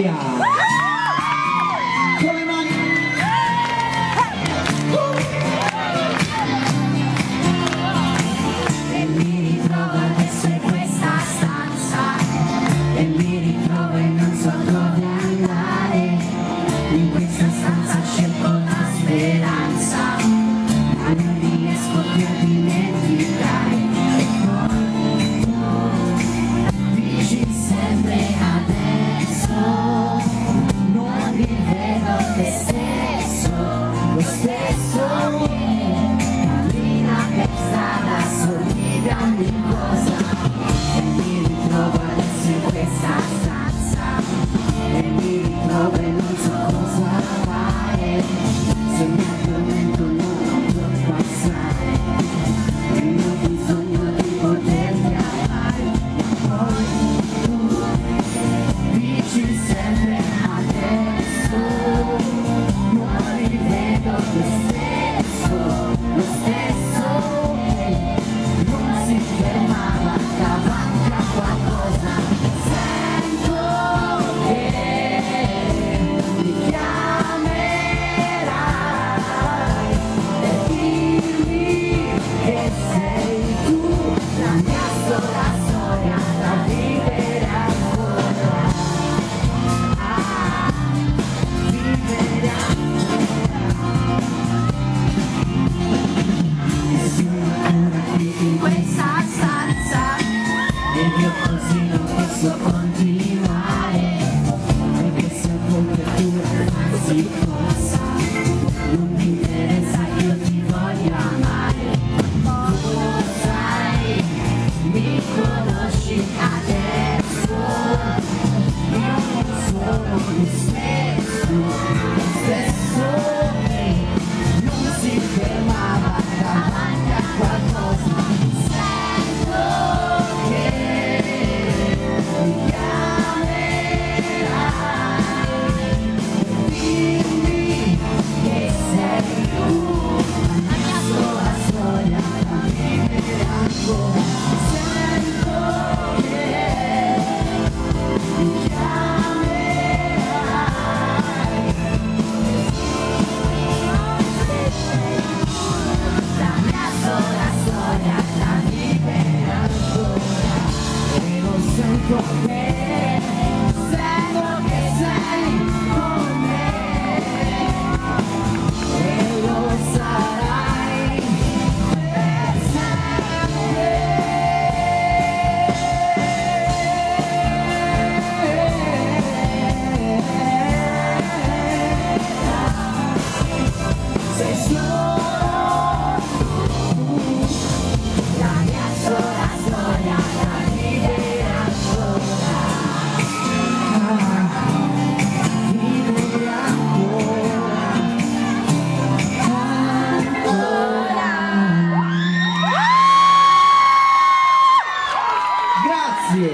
Italia! Con le mani! E mi ritrovo adesso in questa stanza, e mi ritrovo e non so dove andare. In questa stanza cerco la speranza, ma non riesco più a dimenticare. E poi dici sempre adesso, non rivedo te stesso, lo stesso cammina per strada, sorride a ogni cosa. E mi ritrovo adesso in questa stanza, e mi ritrovo e non so cosa fare. Se mi addormento non può passare, e io ho bisogno di poterti amare. E poi tu dici sempre adesso, non rivedo te stesso, lo stesso che non si fermava davanti a qualcosa. Sento che mi chiamerai per dirmi che sei tu, la mia sola storia da vivere ancora. Vivere e sono ancora qui in questa stanza, ed io così non posso continuare, perché se a volte tu si possa, non mi interessa, io ti voglio amare. Tu lo sai, mi conosci adesso, io non sono lo stesso che non si fermava davanti a qualcosa. Sento che mi chiamerai per dirmi che sei tu, la mia sola storia da vivere ancora. Sento che mi chiamerai, la mia sola storia da vivere ancora. E lo sento che sei con me, e lo sarai per sempre. Sei solo tu, la mia sola storia da vivere ancora. Vivere ancora, ancora. Grazie!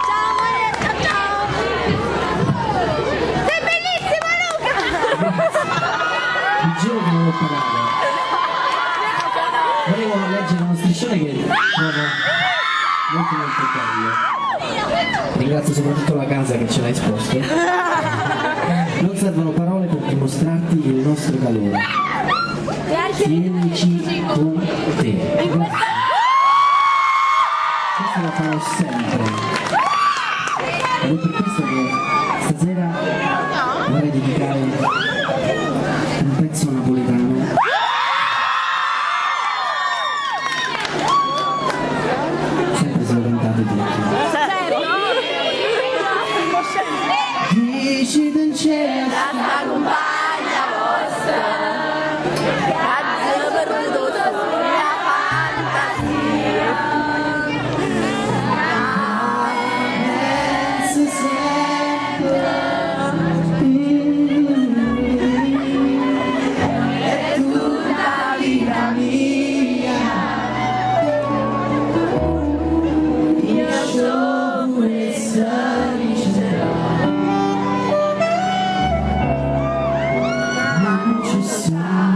Ciao Marietta, ciao! Sei bellissima Luca! Il giro che volevo parlare. Volevo leggere uno striscione che trovo molto bello. Ringrazio soprattutto la casa che ce l'ha esposto. Non servono parole per dimostrarti il nostro calore. Tienici con te. Questa la farò sempre. Ed è per questo che stasera vorrei dedicare un pezzo napoletano sempre se lo cantate tutti. Dici non c'è La compagna vostra che ha perduto sulla fantasia. penso sempre è tutta vita mia. Io dove sorriderò, non ci sarà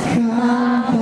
Canta